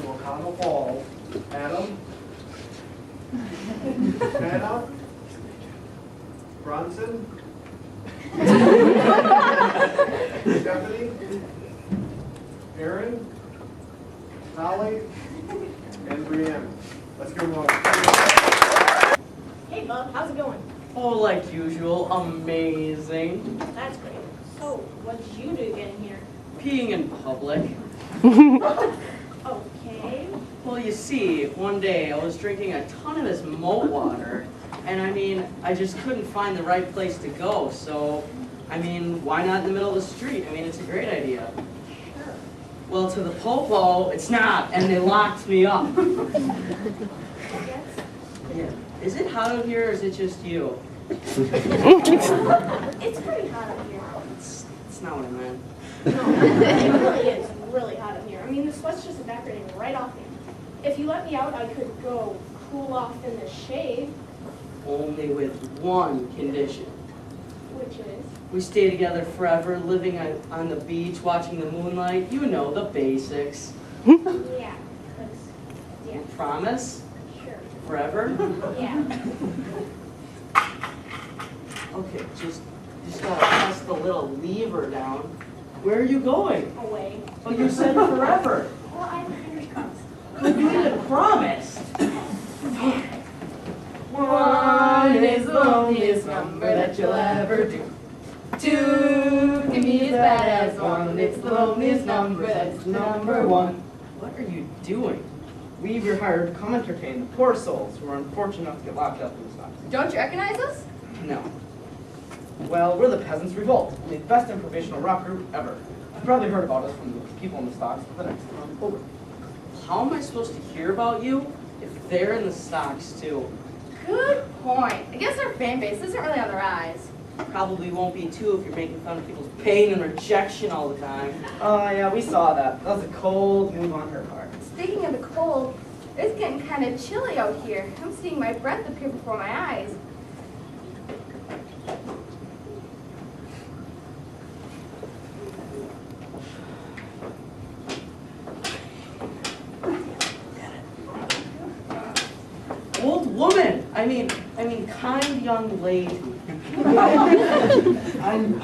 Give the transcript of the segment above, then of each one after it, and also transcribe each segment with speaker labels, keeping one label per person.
Speaker 1: Volcano Falls. Adam? Hannah? Bronson? Stephanie? Aaron? Holly? And Bri and I. Let's give them all.
Speaker 2: Hey Bub, how's it going?
Speaker 3: Oh, like usual, amazing.
Speaker 2: That's great. So, what did you do again here?
Speaker 3: Peeing in public.
Speaker 2: Okay.
Speaker 3: Well, you see, one day I was drinking a ton of this moat water, and I just couldn't find the right place to go, so, why not in the middle of the street? It's a great idea.
Speaker 2: Sure.
Speaker 3: Well, to the popo, it's not, and they locked me up.
Speaker 2: I guess.
Speaker 3: Yeah. Is it hot out here, or is it just you?
Speaker 2: It's pretty hot up here.
Speaker 3: It's not what I meant.
Speaker 2: No, it really is really hot up here. The sweat's just evaporating right off me. If you let me out, I could go cool off in the shade.
Speaker 3: Only with one condition.
Speaker 2: Which is?
Speaker 3: We stay together forever, living on the beach, watching the moonlight. You know, the basics.
Speaker 2: Yeah.
Speaker 3: You promise?
Speaker 2: Sure.
Speaker 3: Forever?
Speaker 2: Yeah.
Speaker 3: Okay, just gotta press the little lever down. Where are you going?
Speaker 2: Away.
Speaker 3: Oh, you said forever.
Speaker 2: Well, I have fingers crossed.
Speaker 3: You even promised.
Speaker 4: One is the loneliest number that you'll ever do. Two can be as bad as one. It's the loneliest number that's number one.
Speaker 3: What are you doing?
Speaker 4: We've your hired to come entertain the poor souls who are unfortunate enough to get locked up in the stocks.
Speaker 5: Don't you recognize us?
Speaker 3: No.
Speaker 4: Well, we're the Peasants Revolt, the best informational rock group ever. You've probably heard about us from the people in the stocks the next time over.
Speaker 3: How am I supposed to hear about you if they're in the stocks too?
Speaker 5: Good point. I guess our fan base isn't really on the rise.
Speaker 3: Probably won't be too if you're making fun of people's pain and rejection all the time.
Speaker 4: Oh, yeah, we saw that. That was a cold move on her part.
Speaker 5: Speaking of the cold, it's getting kind of chilly out here. I'm seeing my breath appear before my eyes.
Speaker 3: Old woman! Kind young lady. I'm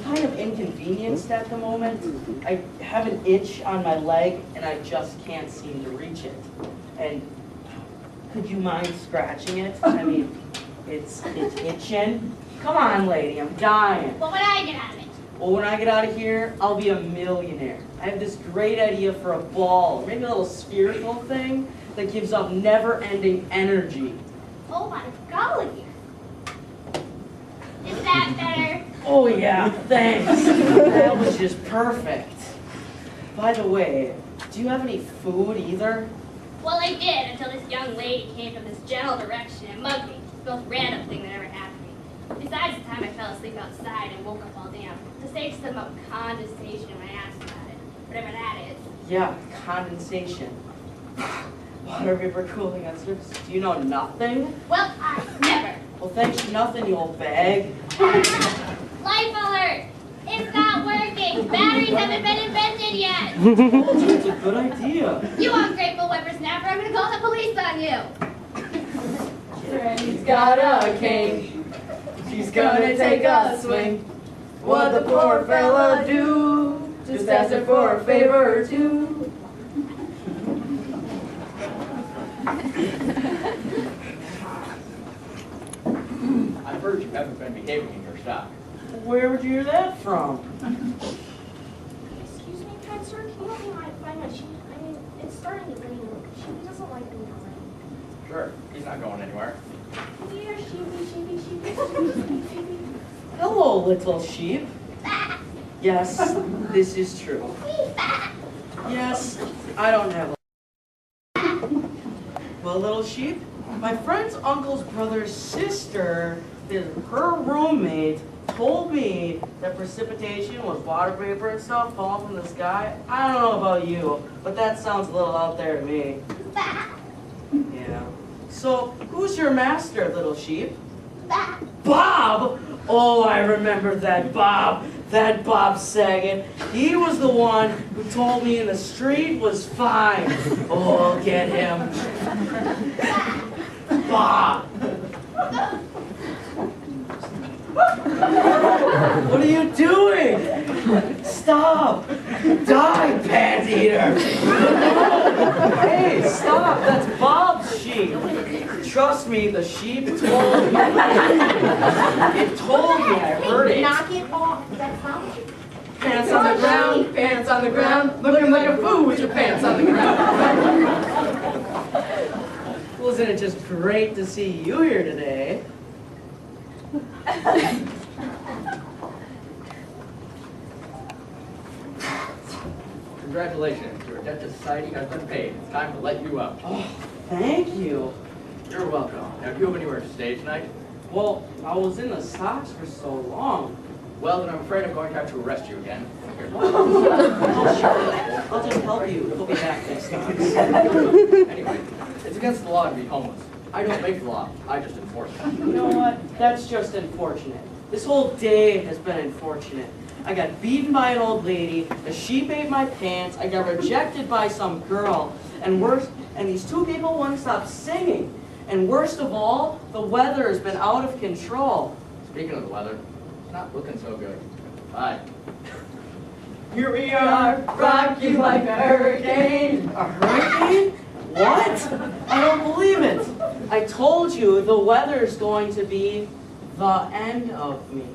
Speaker 3: kind of inconvenienced at the moment. I have an itch on my leg, and I just can't seem to reach it. And could you mind scratching it? It's itching. Come on, lady, I'm dying.
Speaker 2: What would I get out of it?
Speaker 3: Well, when I get out of here, I'll be a millionaire. I have this great idea for a ball, maybe a little spherical thing that gives off never-ending energy.
Speaker 2: Oh my golly. Is that better?
Speaker 3: Oh yeah, thanks. That was just perfect. By the way, do you have any food either?
Speaker 6: Well, I did until this young lady came from this general direction and mugged me. It's the most random thing that ever happened to me. Besides the time I fell asleep outside and woke up all damp. To say something about condensation when I asked about it. Whatever that is.
Speaker 3: Yeah, condensation. Water vapor cooling on surface. Do you know nothing?
Speaker 6: Well, I never.
Speaker 3: Well, thanks for nothing, you old bag.
Speaker 6: Life alert! It's not working! Batteries haven't been invented yet!
Speaker 3: Told you it's a good idea.
Speaker 6: You ungrateful whippersnapper, I'm gonna call the police on you!
Speaker 4: Granny's got a cane. She's gonna take a swing. What the poor fella do? Just ask her for a favor or two.
Speaker 7: I've heard you haven't been behaving in your stock.
Speaker 3: Where would you hear that from?
Speaker 2: Excuse me, kind sir, can you help me find my sheep? It's starting to rain. She doesn't like being around.
Speaker 7: Sure, he's not going anywhere.
Speaker 2: Dear sheepy, sheepy, sheepy, sheepy.
Speaker 3: Hello, little sheep. Yes, this is true. Yes, I don't have a... Well, little sheep, my friend's uncle's brother's sister, her roommate, told me that precipitation was water vapor and stuff falling from the sky. I don't know about you, but that sounds a little out there to me. Yeah. So, who's your master, little sheep? Bob? Oh, I remember that Bob. That Bob Saget. He was the one who told me in the street was fine. Oh, I'll get him. Bob. What are you doing? Stop! Die, pants eater! Hey, stop! That's Bob's sheep. Trust me, the sheep told me. It told me, I heard it.
Speaker 2: Knock it off. That's not
Speaker 4: Pants on the ground, pants on the ground, looking like a fool with your pants on the ground.
Speaker 3: Well, isn't it just great to see you here today?
Speaker 7: Congratulations, your debt to society has been paid. It's time to let you out.
Speaker 3: Oh, thank you.
Speaker 7: You're welcome. Now, do you have anywhere to stay tonight?
Speaker 3: Well, I was in the stocks for so long.
Speaker 7: Well, then I'm afraid I'm going to have to arrest you again. Here.
Speaker 3: Oh, sure. I'll just help you. We'll be back next time.
Speaker 7: Anyway, it's against the law to be homeless. I don't make the law. I just enforce it.
Speaker 3: You know what? That's just unfortunate. This whole day has been unfortunate. I got beaten by an old lady, the sheep ate my pants, I got rejected by some girl, and these two people wouldn't stop singing. And worst of all, the weather has been out of control.
Speaker 7: Speaking of the weather, it's not looking so good. Bye.
Speaker 4: Here we are, rock you like a hurricane.
Speaker 3: A hurricane? What? I don't believe it. I told you the weather's going to be the end of me.